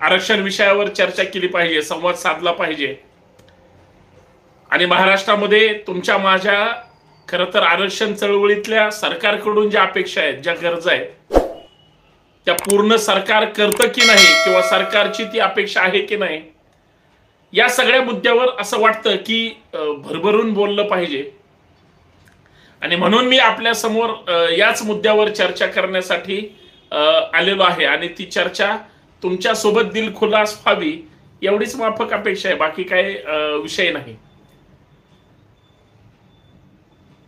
आरक्षण विषयावर चर्चा केली पाहिजे, संवाद साधला पाहिजे. आणि महाराष्ट्रामध्ये तुमच्या माझ्या खरं तर आरक्षण चळवळीतल्या सरकारकडून ज्या अपेक्षा आहेत, ज्या गरजा आहेत, त्या पूर्ण सरकार करतं की नाही किंवा सरकारची ती अपेक्षा आहे की नाही, या सगळ्या मुद्द्यावर असं वाटतं की भरभरून बोललं पाहिजे. आणि म्हणून मी आपल्या समोर याच मुद्द्यावर चर्चा करण्यासाठी आलेलो आहे. आणि ती चर्चा तुमच्या सोबत दिलखुलास व्हावी एवढीच माफक अपेक्षा आहे, बाकी काय विषय नाही.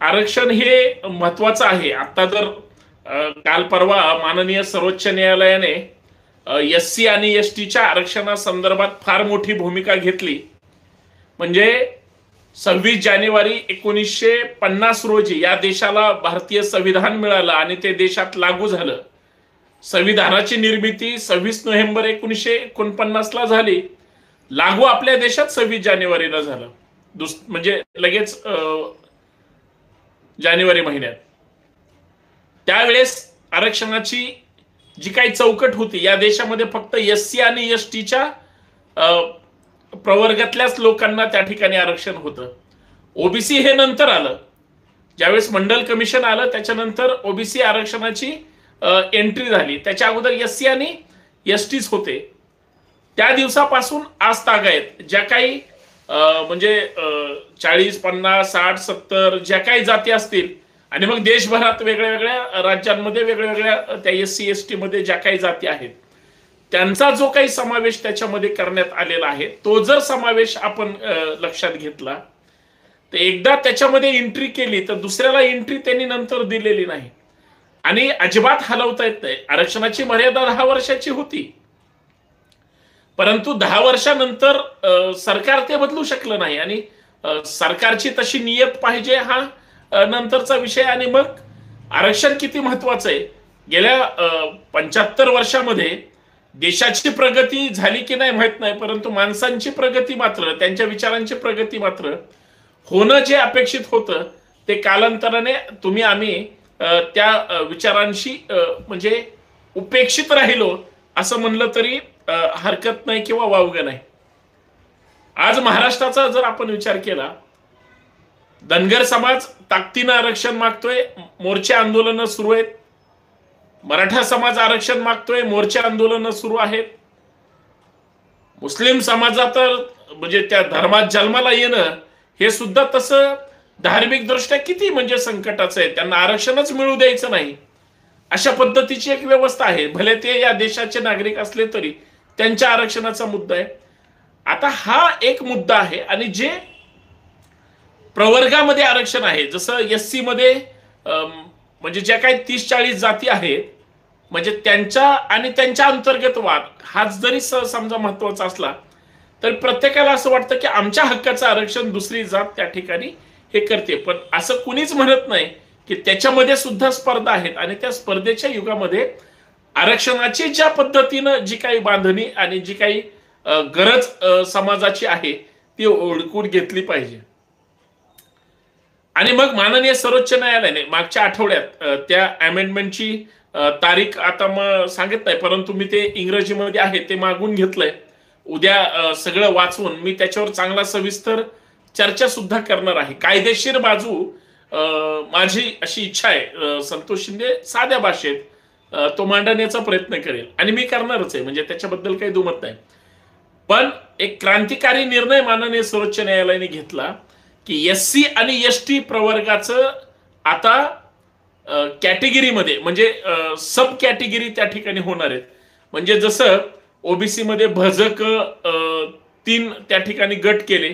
आरक्षण हे महत्वाचं आहे. आता जर काल परवा माननीय सर्वोच्च न्यायालयाने SC आणि STच्या आरक्षणासंदर्भात फार मोठी भूमिका घेतली. म्हणजे 26 जानेवारी 1950 रोजी या देशाला भारतीय संविधान मिळालं आणि ते देशात लागू झालं. संविधानाची निर्मिती 26 नोव्हेंबर 1949 ला झाली. लागू आपल्या देशात 26 जानेवारीला झालं, म्हणजे लगेच जानेवारी महिन्यात. त्यावेळेस आरक्षणाची जी काही चौकट होती, या देशामध्ये फक्त SC आणि STच्या प्रवर्गातल्याच लोकांना त्या ठिकाणी आरक्षण होतं. OBC हे नंतर आलं, ज्यावेळेस मंडल कमिशन आलं त्याच्यानंतर OBC आरक्षणाची एंट्री झाली. त्याच्या अगोदर SC आणि STच होते. त्या दिवसापासून आज तागायत ज्या काही म्हणजे 40, 50, 60, 70 ज्या काही जाती असतील, आणि मग देशभरात वेगळ्या वेगळ्या राज्यांमध्ये वेगवेगळ्या त्या SC ST मध्ये ज्या काही जाती आहेत, त्यांचा जो काही समावेश त्याच्यामध्ये करण्यात आलेला आहे, तो जर समावेश आपण लक्षात घेतला तर एकदा त्याच्यामध्ये एंट्री केली तर दुसऱ्याला एंट्री त्यांनी नंतर दिलेली नाही. आणि अजिबात हलवता येत नाही. आरक्षणाची मर्यादा 10 वर्षाची होती, परंतु 10 वर्षानंतर सरकार ते बदलू शकलं नाही. आणि सरकारची तशी नियत पाहिजे हा नंतरचा विषय. आणि मग आरक्षण किती महत्वाचं आहे, गेल्या 75 वर्षामध्ये देशाची प्रगती झाली की नाही माहित नाही, परंतु माणसांची प्रगती मात्र, त्यांच्या विचारांची प्रगती मात्र होणं जे अपेक्षित होतं ते कालांतराने तुम्ही आम्ही त्या विचारांशी म्हणजे उपेक्षित राहिलो असं म्हणलं तरी हरकत नाही किंवा वावगं नाही. आज महाराष्ट्राचा जर आपण विचार केला, धनगर समाज ताकदीनं आरक्षण मागतोय, मोर्चे आंदोलनं सुरू आहेत. मराठा समाज आरक्षण मागतोय, मोर्चे आंदोलनं सुरू आहेत. मुस्लिम समाजा तर म्हणजे त्या धर्मात जन्माला येणं हे सुद्धा तसं धार्मिक दृष्ट्या किती म्हणजे संकटाचं आहे. त्यांना आरक्षणच मिळू द्यायचं नाही अशा पद्धतीची एक व्यवस्था आहे. भले ते या देशाचे नागरिक असले तरी त्यांच्या आरक्षणाचा मुद्दा आहे. आता हा एक मुद्दा आहे. आणि जे प्रवर्गामध्ये आरक्षण आहे, जसं SC मध्ये म्हणजे ज्या काही 30-40 जाती आहेत, म्हणजे त्यांच्या आणि त्यांच्या अंतर्गत वाद हाच जरी समजा महत्वाचा असला तर प्रत्येकाला असं वाटतं की आमच्या हक्काचं आरक्षण दुसरी जात त्या ठिकाणी हे करते. पण असं कुणीच म्हणत नाही की त्याच्यामध्ये सुद्धा स्पर्धा आहेत. आणि त्या स्पर्धेच्या युगामध्ये आरक्षणाची ज्या पद्धतीनं जी काही बांधणी आणि जी काही गरज समाजाची आहे ती ओळखून घेतली पाहिजे. आणि मग माननीय सर्वोच्च न्यायालयाने मागच्या आठवड्यात त्या अमेंडमेंटची तारीख आता मग सांगत नाही, परंतु मी ते इंग्रजीमध्ये आहे ते मागून घेतलंय. उद्या सगळं वाचून मी त्याच्यावर चांगला सविस्तर चर्चा सुद्धा करणार आहे. कायदेशीर बाजू माझी अशी इच्छा आहे, संतोष शिंदे साध्या भाषेत तो मांडण्याचा प्रयत्न करेल आणि मी करणारच आहे, म्हणजे त्याच्याबद्दल काही दुमत नाही. पण एक क्रांतिकारी निर्णय माननीय सर्वोच्च न्यायालयाने घेतला की SC आणि ST प्रवर्गाचं आता कॅटेगरीमध्ये म्हणजे सब कॅटेगरी त्या ठिकाणी होणार आहेत. म्हणजे जसं OBC मध्ये भजक 3 त्या ठिकाणी गट केले,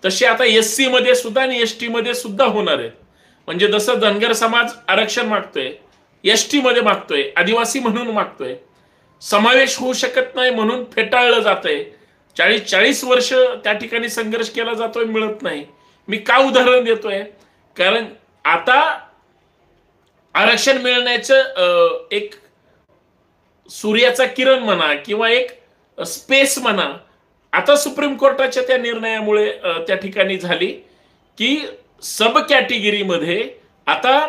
तसे आता SC मध्ये सुद्धा आणि ST मध्ये सुद्धा होणार आहेत. म्हणजे जसं धनगर समाज आरक्षण मागतोय, ST मध्ये मागतोय, आदिवासी म्हणून मागतोय, समावेश होऊ शकत नाही म्हणून फेटाळलं जातंय. 40 वर्ष त्या ठिकाणी संघर्ष केला जातोय, मिळत नाही. मी का उदाहरण देतोय, कारण आता आरक्षण मिळण्याचं एक सूर्याचा किरण म्हणा किंवा एक स्पेस म्हणा आता सुप्रीम कोर्टाच्या त्या निर्णयामुळे त्या ठिकाणी झाली की सब कॅटेगरीमध्ये आता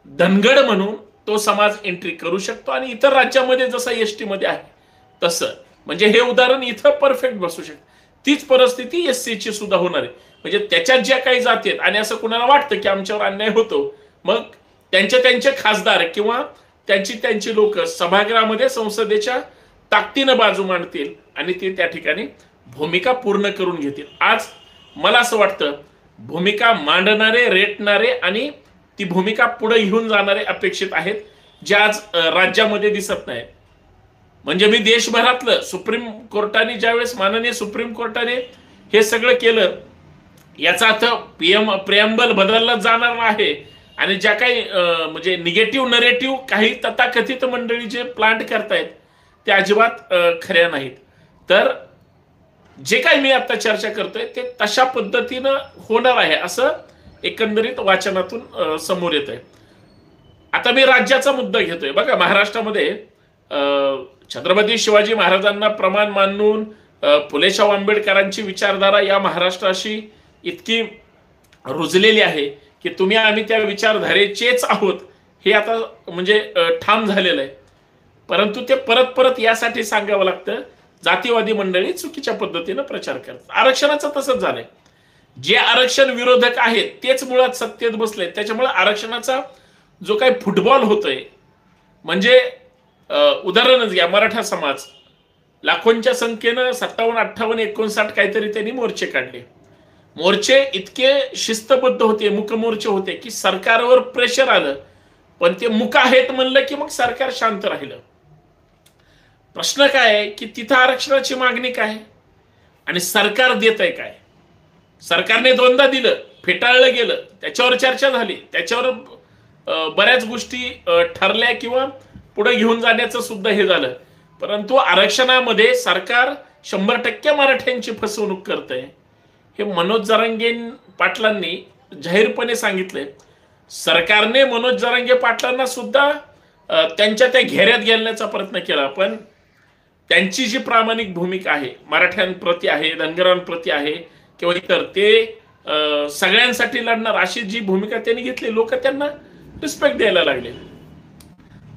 धनगड म्हणून तो समाज एंट्री करू शकतो आणि इतर राज्यामध्ये जसं ST मध्ये आहे तसं. म्हणजे हे उदाहरण इथं परफेक्ट बसू शकते. तीच परिस्थिती एससीची सुद्धा होणार आहे. म्हणजे त्याच्यात ज्या काही जाती आहेत आणि असं कुणाला वाटतं की आमच्यावर अन्याय होतो, मग त्यांचे खासदार किंवा त्यांची लोक सभागृहामध्ये संसदेच्या ताकदीनं बाजू मांडतील आणि ते त्या ठिकाणी भूमिका पूर्ण करून घेतील. आज मला असं वाटतं भूमिका मांडणारे, रेटणारे आणि ती भूमिका पुढे घेऊन जाणारे अपेक्षित आहेत, जे आज राज्यामध्ये दिसत नाही. म्हणजे मी देशभरातलं सुप्रीम कोर्टाने ज्यावेळेस माननीय सुप्रीम कोर्टाने हे सगळं केलं, याचा अर्थ प्रियम्बल बदलला जाणार आहे आणि ज्या काही म्हणजे निगेटिव्ह नरेटिव्ह काही तथाकथित मंडळी जे प्लांट करतायत ते अजिबात खऱ्या नाहीत. तर जे काही मी आता चर्चा करतोय ते तशा पद्धतीनं होणार आहे असं एकंदरीत वाचनातून समोर येत आहे. आता मी राज्याचा मुद्दा घेतोय. बघा, महाराष्ट्रामध्ये छत्रपती शिवाजी महाराजांना प्रमाण मानून फुले-शाहू आंबेडकरांची विचारधारा या महाराष्ट्राशी इतकी रुजलेली आहे की तुम्ही आम्ही त्या विचारधारेचेच आहोत हे आता म्हणजे ठाम झालेलं आहे. परंतु ते परत परत यासाठी सांगावं लागतं, जातीवादी मंडळी चुकीच्या पद्धतीनं प्रचार करतात. आरक्षणाचं तसंच झालंय. जे आरक्षण विरोधक आहेत तेच मुळात सत्तेत बसले. त्याच्यामुळे आरक्षणाचा जो काही फुटबॉल होतोय, म्हणजे उदाहरणच घ्या, मराठा समाज लाखोंच्या संख्येनं 57, 58, 59 काहीतरी त्यांनी मोर्चे काढले. मोर्चे इतके शिस्तबद्ध होते, मुक मोर्चे होते की सरकारवर प्रेशर आलं, पण ते मुक आहेत म्हणलं की मग सरकार शांत राहिलं. प्रश्न काय आहे की तिथं आरक्षणाची मागणी काय आणि सरकार देत आहे काय? सरकारने दोनदा दिलं, फेटाळलं गेलं, त्याच्यावर चर्चा झाली, त्याच्यावर बऱ्याच गोष्टी ठरल्या किंवा पुढे घेऊन जाण्याचं सुद्धा हे झालं. परंतु आरक्षणामध्ये सरकार 100% मराठ्यांची फसवणूक करतंय हे मनोज जरांगे पाटलांनी जाहीरपणे सांगितलंय. सरकारने मनोज जरांगे पाटलांना सुद्धा त्यांच्या त्या घेऱ्यात घालण्याचा प्रयत्न केला, पण त्यांची जी प्रामाणिक भूमिका आहे, मराठ्यांप्रती आहे, धनगरांप्रती आहे किंवा इतर, ते सगळ्यांसाठी लढणार अशी जी भूमिका त्यांनी घेतली, लोक त्यांना रिस्पेक्ट द्यायला लागले.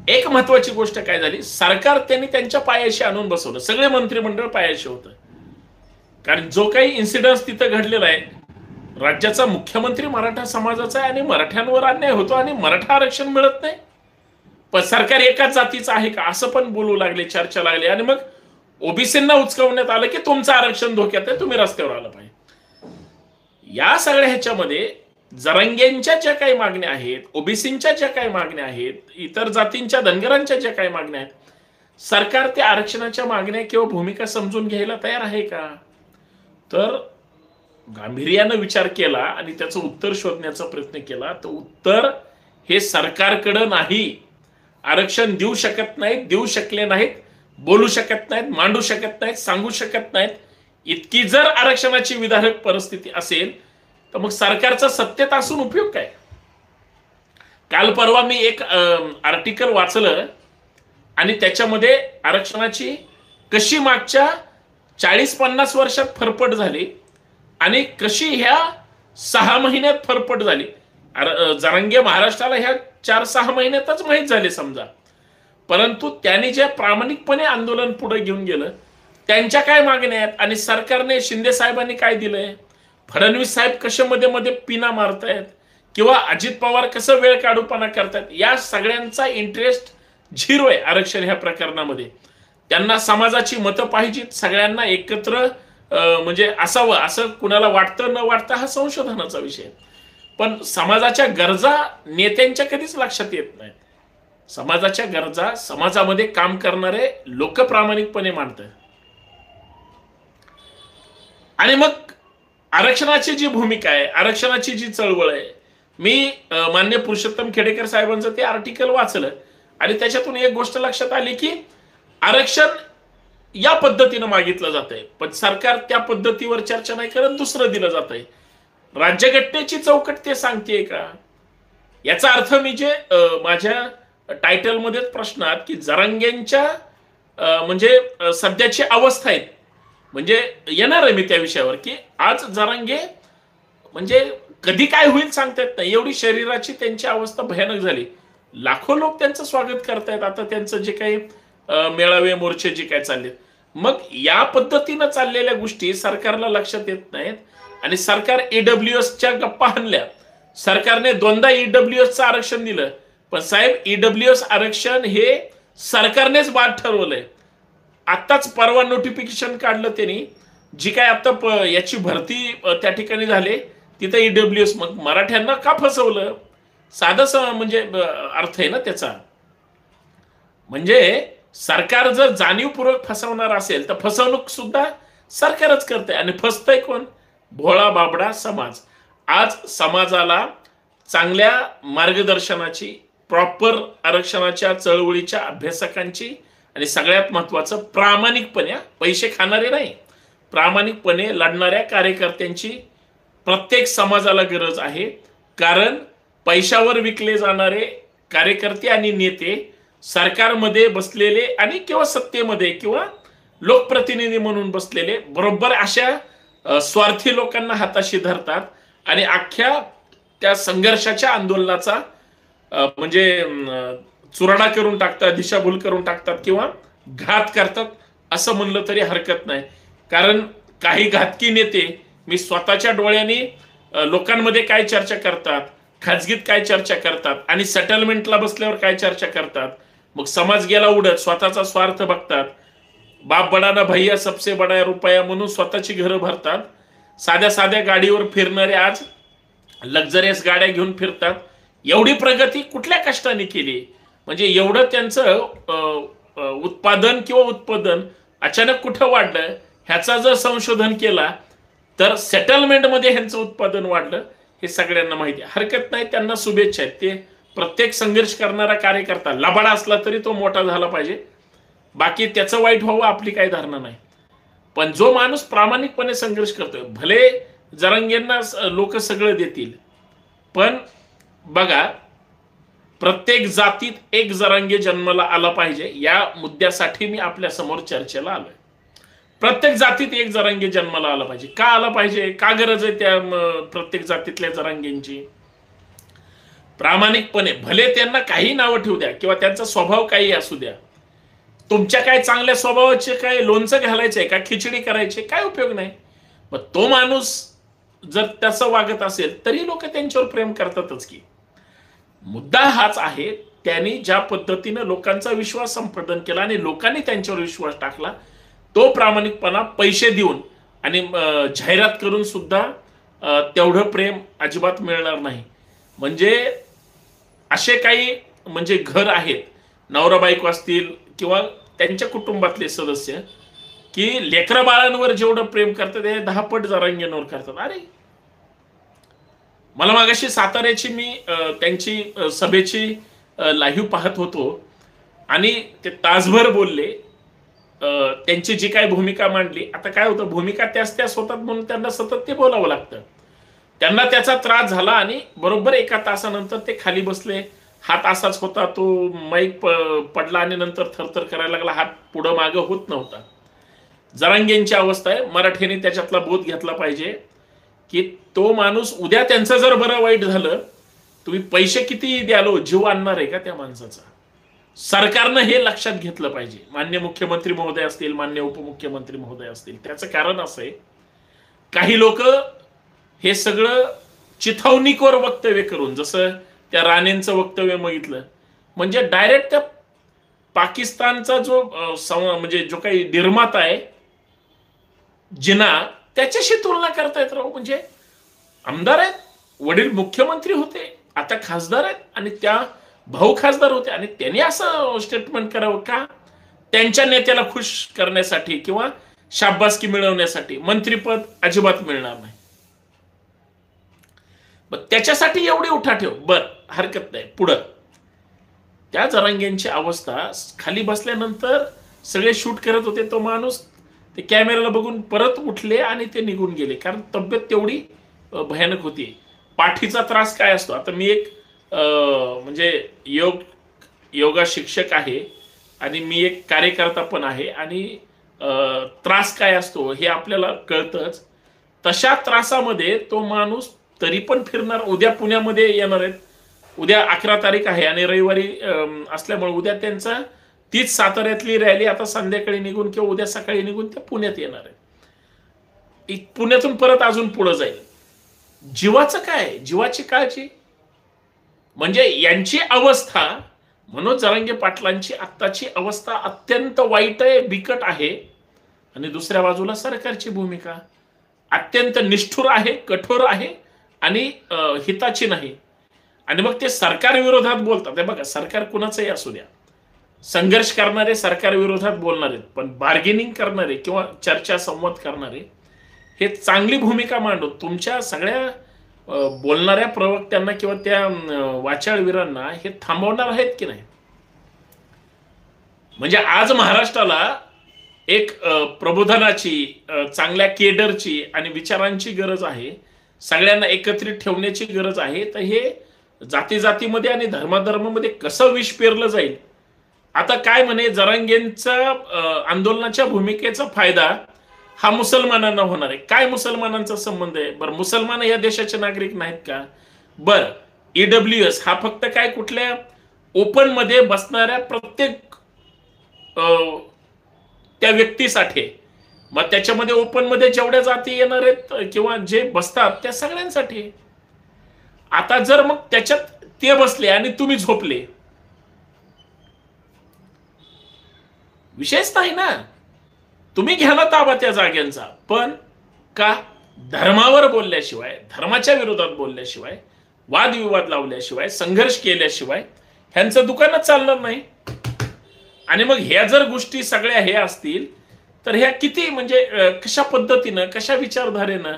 एक महत्वाची गोष्ट काय झाली, सरकार त्यांनी त्यांच्या पायाशी आणून बसवलं. सगळे मंत्रिमंडळ पायाशी होतं. कारण जो काही इन्सिडन्स तिथं घडलेला आहे, राज्याचा मुख्यमंत्री मराठा समाजाचा आहे आणि मराठ्यांवर अन्याय होतो आणि मराठा आरक्षण मिळत नाही, पण सरकार एकाच जातीचं आहे का असं पण बोलू लागले, चर्चा लागली. आणि मग ओबीसींना उचकवण्यात आलं की तुमचं आरक्षण धोक्यात आहे, तुम्ही रस्त्यावर आलं पाहिजे. या सगळ्या ह्याच्यामध्ये जरांगेंच्या ज्या काही मागण्या आहेत, ओबीसींच्या ज्या काही मागण्या आहेत, इतर जातींच्या, धनगरांच्या ज्या काही मागण्या आहेत, सरकार त्या आरक्षणाच्या मागण्या किंवा भूमिका समजून घ्यायला तयार आहे का? तर गांभीर्यानं विचार केला आणि त्याचं उत्तर शोधण्याचा प्रयत्न केला तर उत्तर हे सरकारकडं नाही. आरक्षण देऊ शकत नाहीत, देऊ शकले नाहीत, बोलू शकत नाहीत, मांडू शकत नाहीत, सांगू शकत नाहीत. इतकी जर आरक्षणाची विधारक परिस्थिती असेल तर मग सरकारचा सत्तेत असून उपयोग काय? काल परवा मी एक आर्टिकल वाचलं आणि त्याच्यामध्ये आरक्षणाची कशी मागच्या 40-50 वर्षात फरफट झाली आणि कशी ह्या 6 महिन्यात फरफट झाली. जरांगे महाराष्ट्राला ह्या 4-6 महिन्यातच माहीत झाले समजा, परंतु त्यांनी जे प्रामाणिकपणे आंदोलन पुढे घेऊन गेलं, त्यांच्या काय मागण्या आहेत आणि सरकारने, शिंदे साहेबांनी काय दिलंय, फडणवीस साहेब कसे मध्ये मध्ये पिना मारतायत किंवा अजित पवार कसं वेळ काढूपणा करतायत, या सगळ्यांचा इंटरेस्ट झिरो आहे आरक्षण ह्या प्रकरणामध्ये. त्यांना समाजाची मतं पाहिजेत, सगळ्यांना एकत्र म्हणजे असावं असं कुणाला वाटतं न वाटतं हा संशोधनाचा विषय. पण समाजाच्या गरजा नेत्यांच्या कधीच लक्षात येत नाहीत. समाजाच्या गरजा समाजामध्ये काम करणारे लोक प्रामाणिकपणे मांडतात. आणि मग आरक्षणाची जी भूमिका आहे, आरक्षणाची जी चळवळ आहे, मी मान्य पुरुषोत्तम खेडेकर साहेबांचं ते आर्टिकल वाचलं आणि त्याच्यातून एक गोष्ट लक्षात आली की आरक्षण या पद्धतीनं मागितलं जातंय, पण सरकार त्या पद्धतीवर चर्चा नाही करत, दुसरं दिलं जातंय. राज्यघटनेची चौकट ते सांगतेय का? याचा अर्थ मी जे माझ्या टायटलमध्येच प्रश्नात की जरांगेंच्या म्हणजे सध्याची अवस्था आहे, म्हणजे येणार आहे मी त्या विषयावर की आज जरांगे म्हणजे कधी काय होईल सांगता येत नाही, एवढी शरीराची त्यांची अवस्था भयानक झाली. लाखो लोक त्यांचं स्वागत करतायत. आता त्यांचं जे काही मेळावे, मोर्चे जे काय चालले, मग या पद्धतीनं चाललेल्या गोष्टी सरकारला लक्षात येत नाहीत आणि सरकार ईडब्ल्यूएसच्या गप्पा हाणल्या. सरकारने दोनदा ईडब्ल्यूएसचं आरक्षण दिलं, पण साहेब ईडब्ल्यूएस आरक्षण हे सरकारनेच बाद ठरवलंय. आत्ताच परवा नोटिफिकेशन काढलं त्यांनी, जी काय आता याची भरती त्या ठिकाणी झाले तिथं ईडब्ल्यूएस. मग मराठ्यांना का फसवलं? साधं म्हणजे अर्थ आहे ना त्याचा. म्हणजे सरकार जर जाणीवपूर्वक फसवणार असेल तर फसवणूक सुद्धा सरकारच करते. आणि फसतंय कोण? भोळा बाबडा समाज. आज समाजाला चांगल्या मार्गदर्शनाची, प्रॉपर आरक्षणाच्या चळवळीच्या अभ्यासकांची आणि सगळ्यात महत्वाचं प्रामाणिकपणे, पैसे खाणारे नाही, प्रामाणिकपणे लढणाऱ्या कार्यकर्त्यांची प्रत्येक समाजाला गरज आहे. कारण पैशावर विकले जाणारे कार्यकर्ते आणि नेते सरकारमध्ये बसलेले आणि किंवा सत्तेमध्ये किंवा लोकप्रतिनिधी म्हणून बसलेले बरोबर अशा स्वार्थी लोकांना हाताशी धरतात आणि अख्ख्या त्या संघर्षाच्या आंदोलनाचा म्हणजे चुराडा करून टाकतात, दिशाभूल करून टाकतात किंवा घात करतात असं म्हणलं तरी हरकत नाही. कारण काही घातकी नेते मी स्वतःच्या डोळ्यांनी लोकांमध्ये काय चर्चा करतात, खाजगीत काय चर्चा करतात आणि सेटलमेंटला बसल्यावर काय चर्चा करतात. मग समाज गेला उडत, स्वतःचा स्वार्थ बघतात. बाप बडा ना भैया सबसे बडा रुपया म्हणून स्वतःची घरं भरतात. साध्या साध्या गाडीवर फिरणारे आज लक्झरियस गाड्या घेऊन फिरतात. एवढी प्रगती कुठल्या कष्टाने केली? म्हणजे एवढं त्यांचं उत्पादन किंवा उत्पादन अचानक कुठं वाढलं ह्याचा जर संशोधन केला तर सेटलमेंटमध्ये ह्यांचं उत्पादन वाढलं हे सगळ्यांना माहिती आहे. हरकत नाही, त्यांना शुभेच्छा आहेत. ते प्रत्येक संघर्ष करणारा कार्यकर्ता लबाडा असला तरी तो मोठा झाला पाहिजे. बाकी त्याचं वाईट व्हावं आपली काही धारणा नाही. पण जो माणूस प्रामाणिकपणे संघर्ष करतोय, भले जरांगेंना लोक सगळं देतील, पण बघा प्रत्येक जातीत एक जरांगे जन्माला आला पाहिजे या मुद्द्यासाठी मी आपल्या समोर चर्चेला आलोय. प्रत्येक जातीत एक जरांगे जन्माला आला पाहिजे. का आला पाहिजे? का गरज आहे त्या प्रत्येक जातीतल्या जरांगेंची? प्रामाणिकपणे, भले त्यांना काही नावं ठेवू द्या किंवा त्यांचा स्वभाव काही असू द्या, तुमच्या काय चांगल्या स्वभावाचे काय लोणचं घालायचंय का खिचडी करायची, काय उपयोग नाही. मग तो माणूस जर तसं वागत असेल तरी लोक त्यांच्यावर प्रेम करतातच की. मुद्दा हाच आहे, त्यांनी ज्या पद्धतीने लोकांचा विश्वास संपादन केला आणि लोकांनी त्यांच्यावर विश्वास टाकला, तो प्रामाणिकपणा पैसे देऊन आणि जाहिरात करून सुद्धा तेवढं प्रेम अजिबात मिळणार नाही. म्हणजे असे काही म्हणजे घर आहेत, नवरा बायको असतील किंवा त्यांच्या कुटुंबातले सदस्य, की लेकरा बाळांवर जेवढं प्रेम करतात ते 10 पट जरांगेंवर करतात. अरे मला मागाशी साताऱ्याची मी त्यांची सभेची लाईव्ह पाहत होतो आणि ते तासभर बोलले. त्यांची जी काय भूमिका मांडली, आता काय होतं, भूमिका त्याच होतात म्हणून त्यांना सतत ते बोलावं लागतं. त्यांना त्याचा त्रास झाला आणि बरोबर 1 तासानंतर ते खाली बसले. हात असाच होता, तो माईक पडला आणि नंतर थरथर करायला लागला, हात पुढं मागं होत नव्हता. जरांगेंची अवस्था आहे. मराठीने त्याच्यातला बोध घेतला पाहिजे की तो माणूस उद्या त्यांचं जर बरं वाईट झालं, तुम्ही पैसे किती द्यालो, जीव आणणार आहे का त्या माणसाचा? सरकारनं हे लक्षात घेतलं पाहिजे. मान्य मुख्यमंत्री महोदय असतील, मान्य उपमुख्यमंत्री महोदय असतील. त्याचं कारण असं आहे, काही लोक हे सगळं चिथावणीवर वक्तव्य करून, जसं त्या राणेंचं वक्तव्य बघितलं, म्हणजे डायरेक्ट त्या पाकिस्तानचा जो म्हणजे जो काही निर्माता आहे जिना, त्याच्याशी तुलना करतायत राव. म्हणजे आमदार आहेत, वडील मुख्यमंत्री होते, आता खासदार आहेत आणि त्या भाऊ खासदार होते आणि त्यांनी असं स्टेटमेंट करावं का? त्यांच्या नेत्याला खुश करण्यासाठी किंवा शाबासकी मिळवण्यासाठी. मंत्रीपद अजिबात मिळणार नाही. मग त्याच्यासाठी एवढे उठाठेव, बर हरकत नाही. पुढं त्या जरांगेंची अवस्था, खाली बसल्यानंतर सगळे शूट करत होते, तो माणूस ते कॅमेऱ्याला बघून परत उठले आणि ते निघून गेले, कारण तब्येत तेवढी भयानक होती. पाठीचा त्रास काय असतो, आता मी एक म्हणजे योगा शिक्षक आहे आणि मी एक कार्यकर्ता पण आहे आणि त्रास काय असतो हे आपल्याला कळतंच. तशा त्रासामध्ये तो माणूस तरी पण फिरणार. उद्या पुण्यामध्ये येणार आहेत, उद्या 11 तारीख आहे आणि रविवारी असल्यामुळे उद्या त्यांचा तीच साताऱ्यातली रॅली आता संध्याकाळी निघून किंवा उद्या सकाळी निघून त्या पुण्यात येणार आहे. पुण्यातून परत अजून पुढे जाईल. जीवाचं काय, जीवाची काळजी. म्हणजे यांची अवस्था, मनोज जरांगे पाटलांची आत्ताची अवस्था अत्यंत वाईट आहे, बिकट आहे. आणि दुसऱ्या बाजूला सरकारची भूमिका अत्यंत निष्ठुर आहे, कठोर आहे आणि हिताची नाही. आणि मग ते सरकार विरोधात बोलतात. हे बघा, सरकार कुणाचंही असू द्या, संघर्ष करणारे सरकार विरोधात बोलणारे, पण बार्गेनिंग करणारे किंवा चर्चा संवाद करणारे हे चांगली भूमिका मांडून तुमच्या सगळ्या बोलणाऱ्या प्रवक्त्यांना किंवा त्या वाचाळवीरांना हे थांबवणार आहेत की नाही. म्हणजे आज महाराष्ट्राला एक प्रबोधनाची, चांगल्या केडरची आणि विचारांची गरज आहे. सगळ्यांना एकत्रित ठेवण्याची गरज आहे. तर हे जाती जातीमध्ये आणि धर्माधर्मामध्ये कसं विष पेरलं जाईल. आता काय म्हणे, जरांगेंचा आंदोलनाच्या भूमिकेचा फायदा हा मुसलमानांना होणार आहे. काय मुसलमानांचा संबंध आहे बरं? मुसलमान या देशाचे नागरिक नाहीत का? बरं, EWS हा फक्त काय कुठल्या ओपन मध्ये बसणाऱ्या प्रत्येक त्या व्यक्तीसाठी, मग त्याच्यामध्ये ओपन मध्ये जेवढ्या जाती येणार आहेत किंवा जे बसतात त्या सगळ्यांसाठी. आता जर मग त्याच्यात ते बसले आणि तुम्ही झोपले, विषयच नाही ना. तुम्ही घ्या ना ताबा त्या जाग्यांचा, पण का? धर्मावर बोलल्याशिवाय, धर्माच्या विरोधात बोलल्याशिवाय, वादविवाद लावल्याशिवाय, संघर्ष केल्याशिवाय ह्यांचं दुकानच चालणार नाही. आणि मग ह्या जर गोष्टी सगळ्या हे असतील तर ह्या किती म्हणजे कशा पद्धतीनं, कशा विचारधारेनं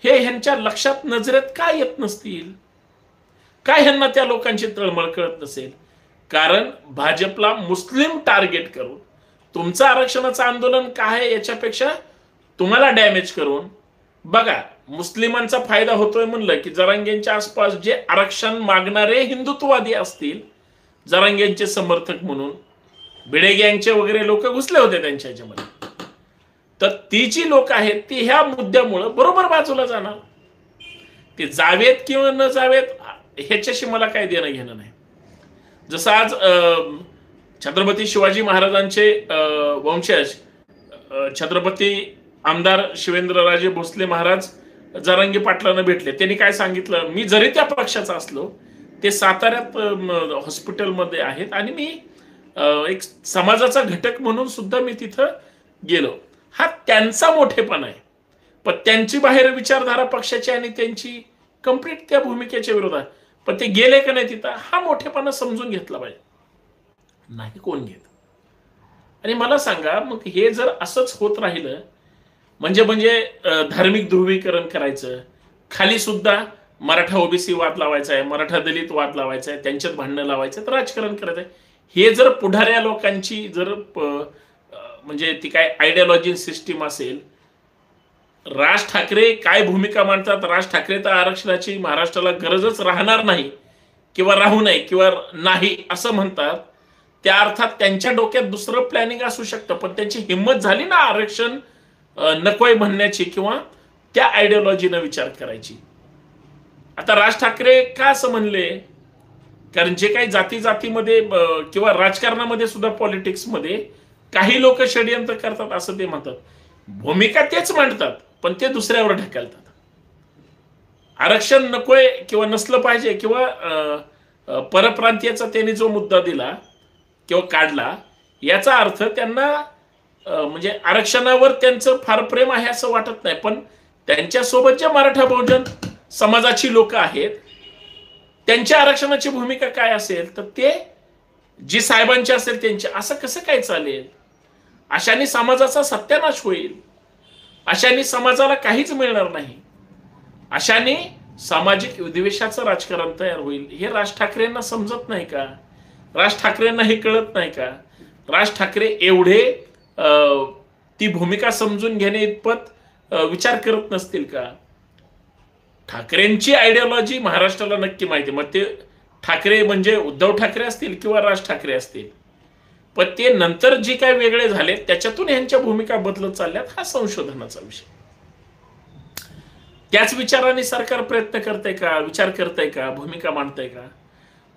हे ह्यांच्या लक्षात, नजरेत काय येत नसतील? काय ह्यांना त्या लोकांची तळमळ कळत नसेल? कारण भाजपला मुस्लिम टार्गेट करून तुमचं आरक्षणाचं आंदोलन काय आहे याच्यापेक्षा तुम्हाला डॅमेज करून, बघा, मुस्लिमांचा फायदा होतोय म्हणलं की जरांगेंच्या आसपास जे आरक्षण मागणारे हिंदुत्ववादी असतील, जरांगेंचे समर्थक म्हणून भिडे गँगचे वगैरे लोक घुसले होते त्यांच्या ह्याच्यामध्ये, तर ती जी लोक आहेत ती ह्या मुद्द्यामुळे बरोबर बाजूला जाणार. ते जावेत किंवा न जावेत ह्याच्याशी मला काय देणं घेणं नाही. जसं आज छत्रपती शिवाजी महाराजांचे वंशज छत्रपती आमदार शिवेंद्रराजे भोसले महाराज जरांगे पाटलांना भेटले. त्यांनी काय सांगितलं, मी जरी त्या पक्षाचा असलो, ते साताऱ्यात हॉस्पिटलमध्ये आहेत आणि मी एक समाजाचा घटक म्हणून सुद्धा मी तिथं गेलो. हा त्यांचा मोठेपणा आहे. पण त्यांची बाहेर विचारधारा पक्षाची आणि त्यांची कंप्लीट त्या भूमिकेच्या विरोधात, पण ते गेले का नाही तिथं, हा मोठेपणा समजून घेतला पाहिजे. नाही कोण घेत. आणि मला सांगा, मग हे जर असंच होत राहिलं म्हणजे धार्मिक ध्रुवीकरण करायचं, खाली सुद्धा मराठा ओबीसी वाद लावायचा आहे, मराठा दलित वाद लावायचा आहे, त्यांच्यात भांडणं लावायचं, तर राजकारण करायचं आहे. हे जर पुढाऱ्या लोकांची जर म्हणजे ती काय आयडियोलॉजी सिस्टीम असेल, राज ठाकरे काय भूमिका मांडतात, राज ठाकरे तर आरक्षणाची महाराष्ट्राला गरजच राहणार नाही किंवा राहू नये किंवा नाही असं म्हणतात, त्या अर्थात त्यांच्या डोक्यात दुसरं प्लॅनिंग असू शकतं. पण त्यांची हिंमत झाली ना आरक्षण नकोय म्हणण्याची किंवा त्या आयडियोलॉजीनं विचार करायची. आता राज ठाकरे का असं म्हणले? कारण जे काही जाती जातीमध्ये किंवा राजकारणामध्ये सुद्धा पॉलिटिक्समध्ये काही लोक षडयंत्र करतात असं ते म्हणतात. भूमिका तेच मांडतात पण ते दुसऱ्यावर ढकलतात. आरक्षण नकोय किंवा नसलं पाहिजे किंवा परप्रांतीयाचा त्यांनी जो मुद्दा दिला किंवा काढला, याचा अर्थ त्यांना म्हणजे आरक्षणावर त्यांचं फार प्रेम आहे असं वाटत नाही. पण त्यांच्यासोबत जे मराठा बहुजन समाजाची लोक आहेत त्यांच्या आरक्षणाची भूमिका काय असेल, तर ते जी साहेबांची असेल त्यांची. असं कसं काय चालेल? अशाने समाजाचा सत्यानाश होईल, अशाने समाजाला काहीच मिळणार नाही, अशाने सामाजिक विद्वेषाचं राजकारण तयार होईल. हे राज ठाकरेंना समजत नाही का? राज ठाकरेंना हे कळत नाही का? राज ठाकरे एवढे ती भूमिका समजून घेणे इतपत विचार करत नसतील का? ठाकरेंची आयडियोलॉजी महाराष्ट्राला नक्की माहिती. मग ते ठाकरे म्हणजे उद्धव ठाकरे असतील किंवा राज ठाकरे असतील, पण ते नंतर जे काय वेगळे झाले त्याच्यातून यांच्या भूमिका बदलत चालल्यात, हा संशोधनाचा विषय. त्याच विचाराने सरकार प्रयत्न करतंय का, विचार करतंय का, भूमिका मांडतंय का?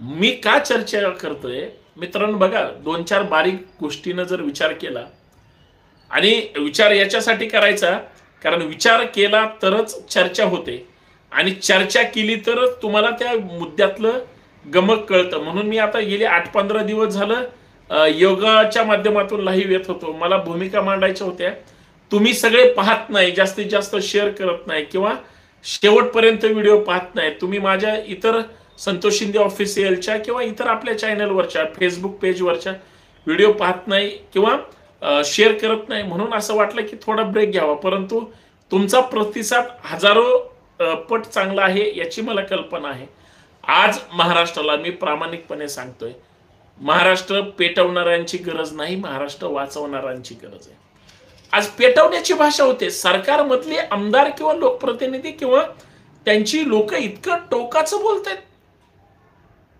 मी का चर्चा करतोय? मित्रांनो बघा, दोन चार बारीक गोष्टीनं जर विचार केला, आणि विचार याच्यासाठी करायचा कारण विचार केला तरच चर्चा होते, आणि चर्चा केली तरच तुम्हाला त्या मुद्द्यातलं गमक कळतं. म्हणून मी आता गेले 8-15 दिवस झालं योगाच्या माध्यमातून लाईव्ह येत होतो. मला भूमिका मांडायच्या होत्या. तुम्ही सगळे पाहत नाही, जास्तीत जास्त शेअर करत नाही किंवा शेवटपर्यंत व्हिडिओ पाहत नाही. तुम्ही माझ्या इतर संतोष शिंदे ऑफिशियलच्या किंवा इतर आपल्या चॅनलवरच्या फेसबुक पेजवरच्या व्हिडिओ पाहत नाही किंवा शेअर करत नाही. म्हणून असं वाटलं की थोडा ब्रेक घ्यावा, परंतु तुमचा प्रतिसाद हजारो पट चांगला आहे याची मला कल्पना आहे. आज महाराष्ट्राला मी प्रामाणिकपणे सांगतोय, महाराष्ट्र पेटवणाऱ्यांची गरज नाही, महाराष्ट्र वाचवणाऱ्यांची गरज आहे. आज पेटवण्याची भाषा होते. सरकारमधले आमदार किंवा लोकप्रतिनिधी किंवा त्यांची लोक इतकं टोकाचं बोलतात.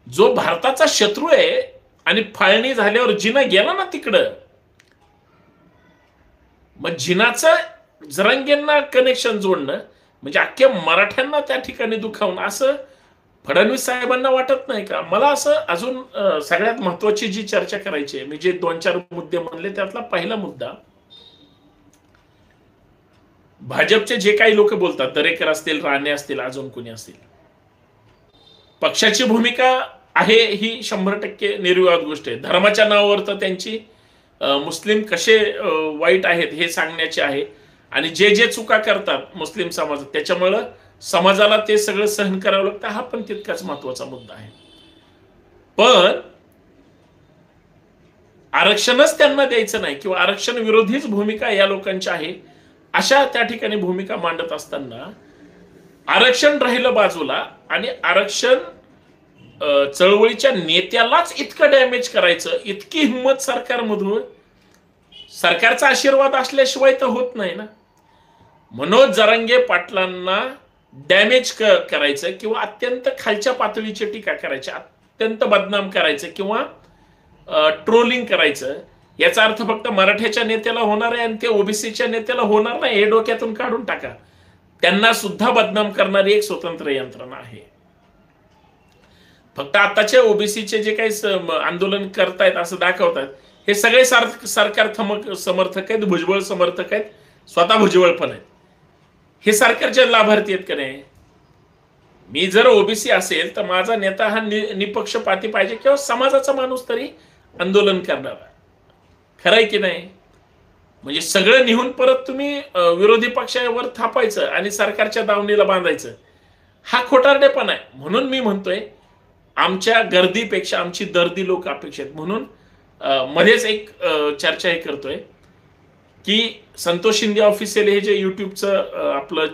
जो भारताचा शत्रू आहे आणि फाळणी झाल्यावर जिना गेला ना तिकडं, मग जिनाचं जरांगेंना कनेक्शन जोडणं म्हणजे अख्ख्या मराठ्यांना त्या ठिकाणी दुखावणं, असं फडणवीस साहेबांना वाटत नाही का? मला असं अजून सगळ्यात महत्वाची जी चर्चा करायची आहे, मी जे 2-4 मुद्दे म्हणले त्यातला पहिला मुद्दा, भाजपचे जे काही लोक बोलतात, दरेकर असतील, राणे असतील, अजून कोणी असतील, पक्षाची भूमिका आहे ही 100% निर्विवाद गोष्ट आहे. धर्माच्या नावावर तर त्यांची मुस्लिम कसे वाईट आहेत हे सांगण्याचे आहे, आणि जे जे चुका करतात मुस्लिम समाजात त्याच्यामुळं समाजाला ते सगळं सहन करावं लागतं, हा पण तितकाच महत्वाचा मुद्दा आहे. पण आरक्षणच त्यांना द्यायचं नाही किंवा आरक्षण विरोधीच भूमिका या लोकांची आहे, अशा त्या ठिकाणी भूमिका मांडत असताना आरक्षण राहिलं बाजूला, आणि आरक्षण चळवळीच्या नेत्यालाच इतकं डॅमेज करायचं, इतकी हिंमत सरकारमधून, सरकारचा आशीर्वाद असल्याशिवाय तर होत नाही ना. मनोज जरांगे पाटलांना डॅमेज करायचं किंवा अत्यंत खालच्या पातळीची टीका करायची, अत्यंत बदनाम करायचं किंवा ट्रोलिंग करायचं, याचा अर्थ फक्त मराठ्याच्या नेत्याला होणार आहे आणि ते ओबीसीच्या नेत्याला होणार नाही, हे डोक्यातून काढून टाका. त्यांना सुद्धा बदनाम करणारी एक स्वतंत्र यंत्रणा आहे. फक्त आताच्या ओबीसीचे जे काही आंदोलन करतायत असं दाखवतात, हे सगळे सरकार समर्थक आहेत, भुजबळ समर्थक आहेत, स्वतः भुजबळ पण आहेत. हे सरकारचे लाभार्थी आहेत का नाही? मी जर ओबीसी असेल तर माझा नेता हा निपक्षपाती पाहिजे किंवा समाजाचा माणूस तरी आंदोलन करणारा, खरंय की नाही? म्हणजे सगळं निघून परत तुम्ही विरोधी पक्षावर थापायचं आणि सरकारच्या दावणीला बांधायचं, हा खोटारडेपणा आहे. म्हणून मी म्हणतोय आमच्या गर्दीपेक्षा आमची दर्दी लोक अपेक्षित. म्हणून मध्येच एक चर्चा हे करतोय की संतोष शिंदे ऑफिशियल हे जे युट्यूबचं आपलं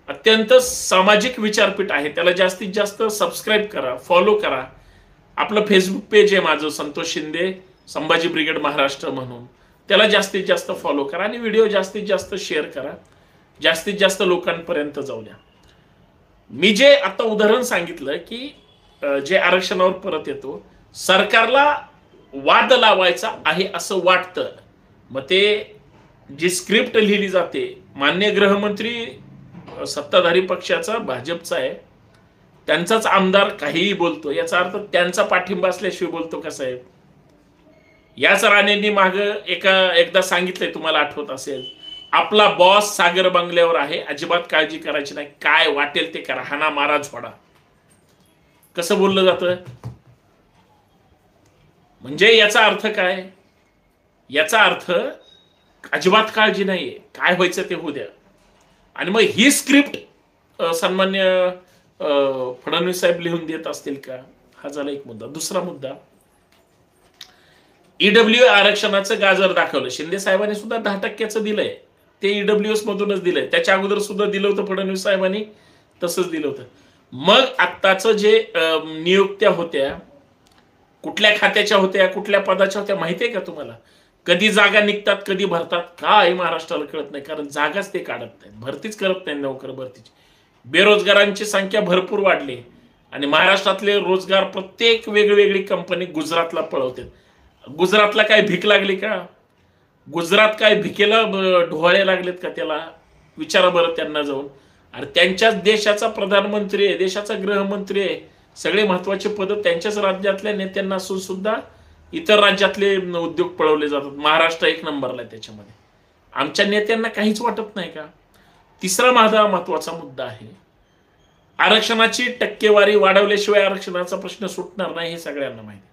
अत्यंत सामाजिक विचारपीठ आहे, त्याला जास्तीत जास्त सबस्क्राईब करा, फॉलो करा. आपलं फेसबुक पेज आहे माझं, संतोष शिंदे संभाजी ब्रिगेड महाराष्ट्र म्हणून, त्याला जास्तीत जास्त फॉलो करा आणि व्हिडिओ जास्तीत जास्त शेअर करा, जास्तीत जास्त लोकांपर्यंत जाऊ द्या. मी जे आता उदाहरण सांगितलं की जे आरक्षणावर परत येतो, सरकारला वाद लावायचा आहे असं वाटतं, मग ते जी स्क्रिप्ट लिहिली जाते, मान्य गृहमंत्री सत्ताधारी पक्षाचा भाजपचा आहे, त्यांचाच आमदार काहीही बोलतो, याचा अर्थ त्यांचा पाठिंबा असल्याशिवाय बोलतो का साहेब? याच राणेंनी माग एकदा सांगितलंय, तुम्हाला आठवत असेल, आपला बॉस सागर बंगल्यावर आहे, अजिबात काळजी करायची नाही, काय वाटेल ते करा, हाना मारा झोडा. कसं बोललं जातं? म्हणजे याचा अर्थ काय? याचा अर्थ अजिबात काळजी नाहीये, काय व्हायचं ते होऊ द्या. आणि मग ही स्क्रिप्ट सन्मान्य फडणवीस साहेब लिहून देत असतील का? हा झाला एक मुद्दा. दुसरा मुद्दा, ईडब्ल्यू आरक्षणाचं गाजर दाखवलं. शिंदे साहेबांनी सुद्धा 10% दिलंय, ते ईडब्ल्यूएस मधूनच दिलंय. त्याच्या अगोदर सुद्धा दिलं होतं फडणवीस साहेबांनी, तसंच दिलं होतं. मग आत्ताचं जे नियुक्त्या होत्या, कुठल्या खात्याच्या होत्या, कुठल्या पदाच्या होत्या माहितीये का तुम्हाला? कधी जागा निघतात, कधी भरतात, काय महाराष्ट्राला कळत नाही, कारण जागाच ते काढत नाहीत, भरतीच करत नाही, नोकर भरतीची. बेरोजगारांची संख्या भरपूर वाढली आणि महाराष्ट्रातले रोजगार प्रत्येक वेगवेगळी कंपनी गुजरातला पळवते. गुजरातला काय भीक लागली का? गुजरात काय भिकेला ढोळे लागलेत का? त्याला विचारा बरं त्यांना जाऊन. अरे त्यांच्याच देशाचा प्रधानमंत्री आहे, देशाचा गृहमंत्री आहे, सगळे महत्वाचे पद त्यांच्याच राज्यातल्या नेत्यांना असून सुद्धा इतर राज्यातले उद्योग पळवले जातात. महाराष्ट्र एक नंबरला आहे त्याच्यामध्ये. आमच्या नेत्यांना काहीच वाटत नाही का? तिसरा माझा महत्वाचा मुद्दा आहे, आरक्षणाची टक्केवारी वाढवल्याशिवाय आरक्षणाचा प्रश्न सुटणार नाही हे सगळ्यांना माहिती.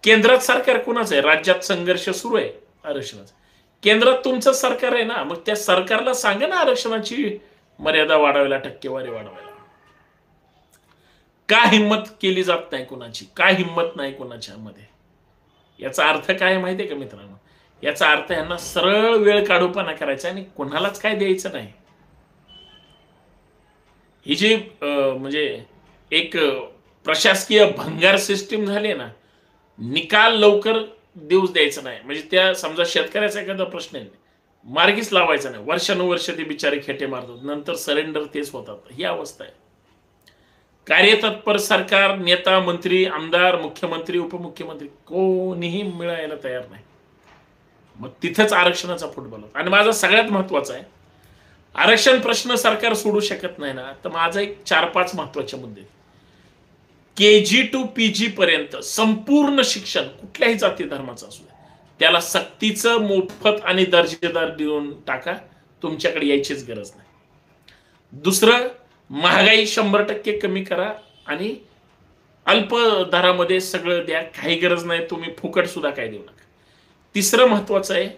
केंद्रात सरकार कुणाचं आहे? राज्यात संघर्ष सुरू आहे आरक्षणाचा. केंद्रात तुमचं सरकार आहे ना, मग त्या सरकारला सांगा ना आरक्षणाची मर्यादा वाढवायला, टक्केवारी वाढवायला. का हिंमत केली जात नाही कुणाची? का हिंमत नाही कुणाच्या मध्ये? याचा अर्थ काय माहितीये का मित्रांनो? याचा अर्थ यांना सरळ वेळ काढूपणा करायचा आणि कोणालाच काय द्यायचं नाही. ही जी म्हणजे एक प्रशासकीय भंगार सिस्टीम झाली ना, निकाल लवकर देऊच द्यायचा नाही. म्हणजे त्या समजा शेतकऱ्याचा एखादा प्रश्न आहे, मार्गीच लावायचा नाही. वर्षानुवर्ष ते बिचारे खेटे मारतात, नंतर सरेंडर तेच होतात. ही अवस्था आहे. कार्यतत्पर सरकार, नेता, मंत्री, आमदार, मुख्यमंत्री, उपमुख्यमंत्री कोणीही मिळायला तयार नाही. मग तिथंच आरक्षणाचा फुटबॉल होता. आणि माझा सगळ्यात महत्वाचा आहे, आरक्षण प्रश्न सरकार सोडू शकत नाही ना, तर माझा एक 4-5 महत्वाचे मुद्दे. KG to PG पर्यंत संपूर्ण शिक्षण कुठल्याही जाती धर्माचं असू दे, त्याला सक्तीचं, मोफत आणि दर्जेदार देऊन टाका. तुमच्याकडे यायचीच गरज नाही. दुसरं, महागाई 100% कमी करा आणि अल्प दरामध्ये सगळं द्या. काही गरज नाही तुम्ही फुकट सुद्धा काय देऊ नका. तिसरं महत्वाचं आहे,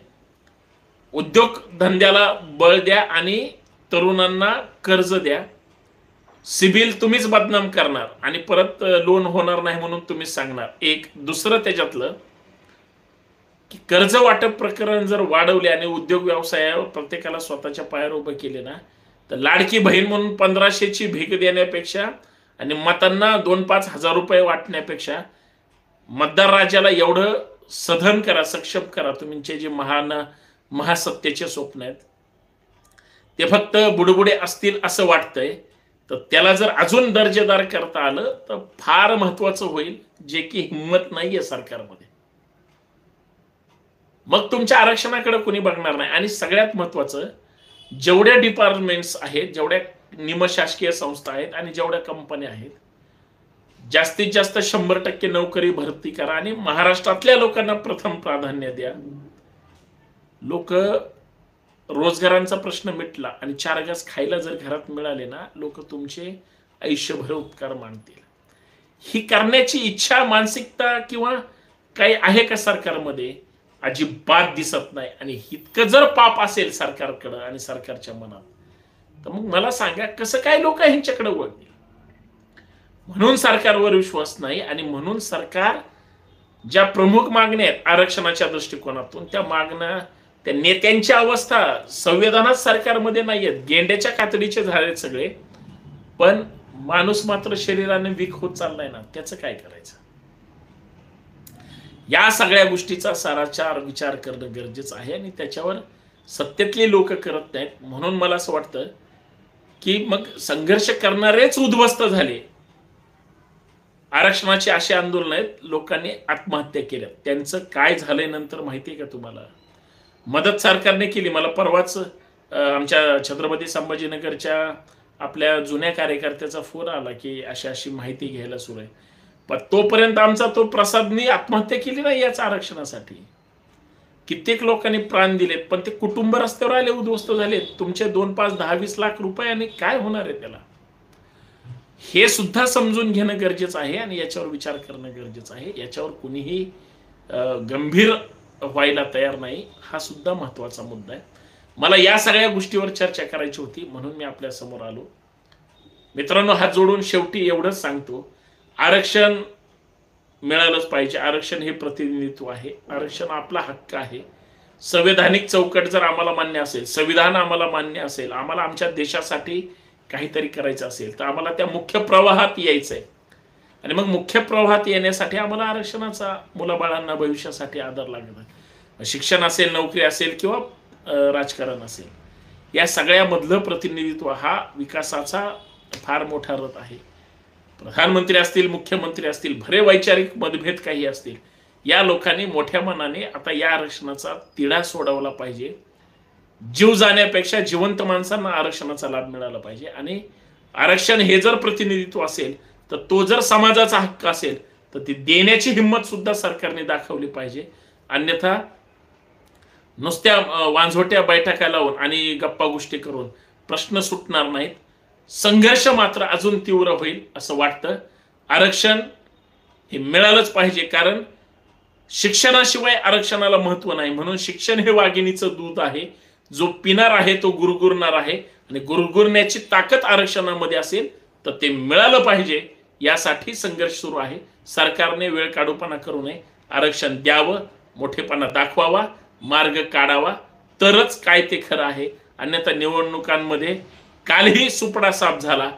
उद्योग धंद्याला बळ द्या आणि तरुणांना कर्ज द्या. सिबिल तुम्हीच बदनाम करणार आणि परत लोन होणार नाही म्हणून तुम्हीच सांगणार. एक दुसरं त्याच्यातलं की कर्ज वाटप प्रकरण जर वाढवले आणि उद्योग व्यवसायावर प्रत्येकाला स्वतःच्या पायावर उभं केले ना, तर लाडकी बहीण म्हणून 1500ची भीक देण्यापेक्षा आणि मतांना 2-5 हजार रुपये वाटण्यापेक्षा मतदार राजाला एवढं सधन करा, सक्षम करा. तुमचे जे महासत्तेचे स्वप्न आहेत ते फक्त बुडबुडे असतील असं वाटतंय, तर त्याला जर अजून दर्जेदार करता आलं तर फार महत्वाचं होईल, जे की हिंमत नाहीये सरकारमध्ये. मग तुमच्या आरक्षणाकडे कोणी बघणार नाही. आणि सगळ्यात महत्वाचं, जेवढ्या डिपार्टमेंट्स आहेत, जेवढ्या निमशासकीय संस्था आहेत आणि जेवढ्या कंपन्या आहेत, जास्तीत जास्त 100% नोकरी भरती करा आणि महाराष्ट्रातल्या लोकांना प्रथम प्राधान्य द्या. लोक रोजगारांचा प्रश्न मिटला आणि 4 घास खायला जर घरात मिळाले ना, लोक तुमचे आयुष्यभर उपकार मानतील. ही करण्याची इच्छा, मानसिकता किंवा काही आहे का सरकारमध्ये? अजिबात दिसत नाही. आणि इतकं जर पाप असेल सरकारकडं आणि सरकारच्या मनात, तर मग मला सांगा कसं काय लोक ह्यांच्याकडे वळतील? म्हणून सरकारवर विश्वास नाही आणि म्हणून सरकार ज्या प्रमुख मागण्या आहेत आरक्षणाच्या दृष्टिकोनातून, त्या मागण्या, त्या नेत्यांची अवस्था संविधानात सरकारमध्ये नाही आहेत. गेंड्याच्या कातडीचे झाले सगळे, पण माणूस मात्र शरीराने वीक होत चाललाय ना, त्याचं काय करायचं? या सगळ्या गोष्टीचा साराचार विचार करणं गरजेचं आहे आणि त्याच्यावर सत्तेतले लोक करत नाहीत. म्हणून मला असं वाटतं की मग संघर्ष करणारेच उद्ध्वस्त झाले. आरक्षणाची अशी आंदोलन आहेत, लोकांनी आत्महत्या केल्या. त्यांचं काय झालंय नंतर माहितीये का तुम्हाला? मदत सरकारने केली. मला परवाच आमच्या छत्रपती संभाजीनगरच्या आपल्या जुन्या कार्यकर्त्याचा फोन आला की अशी माहिती घ्यायला सुरू आहे. पण तोपर्यंत आमचा तो प्रसादनी आत्महत्या केली नाही याच आरक्षणासाठी. कित्येक लोकांनी प्राण दिलेत, पण ते कुटुंब रस्त्यावर आले, उद्ध्वस्त झालेत. तुमचे 2, 5, 10, 20 लाख रुपये काय होणार आहे त्याला? हे सुद्धा समजून घेणं गरजेचं आहे आणि याच्यावर विचार करणं गरजेचं आहे. याच्यावर कुणीही गंभीर व्हायला तयार नाही, हा सुद्धा महत्वाचा मुद्दा आहे. मला या सगळ्या गोष्टीवर चर्चा करायची होती म्हणून मी आपल्या समोर आलो. मित्रांनो, हात जोडून शेवटी एवढंच सांगतो, आरक्षण मिळालंच पाहिजे. आरक्षण हे प्रतिनिधित्व आहे. आरक्षण आपला हक्क आहे. संवैधानिक चौकट जर आम्हाला मान्य असेल, संविधान आम्हाला मान्य असेल, आम्हाला आमच्या देशासाठी काहीतरी करायचं असेल, तर आम्हाला त्या मुख्य प्रवाहात यायचंय. आणि मग मुख्य प्रवाहात येण्यासाठी आम्हाला आरक्षणाचा, मुलाबाळांना भविष्यासाठी आदर लागत. शिक्षण असेल, नोकरी असेल किंवा राजकारण असेल, या सगळ्यामधलं प्रतिनिधित्व हा विकासाचा फार मोठा रथ आहे. प्रधानमंत्री असतील, मुख्यमंत्री असतील, भरे वैचारिक मतभेद काही असतील, या लोकांनी मोठ्या मनाने आता या आरक्षणाचा तिढा सोडवला पाहिजे. जीव जाण्यापेक्षा जिवंत माणसांना आरक्षणाचा लाभ मिळाला पाहिजे. आणि आरक्षण हे जर प्रतिनिधित्व असेल तर तो जर समाजाचा हक्क असेल तर ती देण्याची हिंमत सुद्धा सरकारने दाखवली पाहिजे. अन्यथा नुसत्या वांझोट्या बैठका लावून आणि गप्पा गोष्टी करून प्रश्न सुटणार नाहीत. संघर्ष मात्र अजून तीव्र होईल असं वाटतं. आरक्षण हे मिळालंच पाहिजे, कारण शिक्षणाशिवाय आरक्षणाला महत्व नाही. म्हणून शिक्षण हे वाघिणीचं दूध आहे. जो पिणार आहे तो गुरगुरणार आहे, आणि गुरगुरण्याची ताकद आरक्षणामध्ये असेल तर ते मिळालं पाहिजे. यासाठी संघर्ष सुरू आहे. सरकारने वेळ काढूपणा करू नये. आरक्षण द्यावं, मोठेपणा दाखवावा, मार्ग काढावा, तरच काय ते खरं आहे. अन्यथा निवडणुकांमध्ये कालही सुपडा साफ झाला,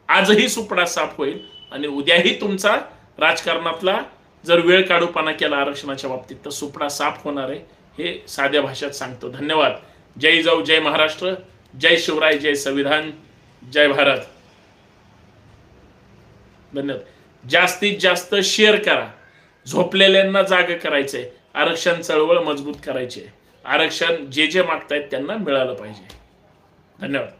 आजही सुपडा साफ होईल, आणि उद्याही तुमचा राजकारणातला जर वेळ काढूपणा केला आरक्षणाच्या बाबतीत तर सुपडा साफ होणार आहे. हे साध्या भाषेत सांगतो. धन्यवाद. जय जाऊ, जय महाराष्ट्र, जय शिवराय, जय संविधान, जय भारत. धन्यवाद. जास्तीत जास्त शेअर करा. झोपलेल्यांना जाग करायचंय. आरक्षण चळवळ मजबूत करायची आहे. आरक्षण जे जे मागतायत त्यांना मिळालं पाहिजे. धन्यवाद.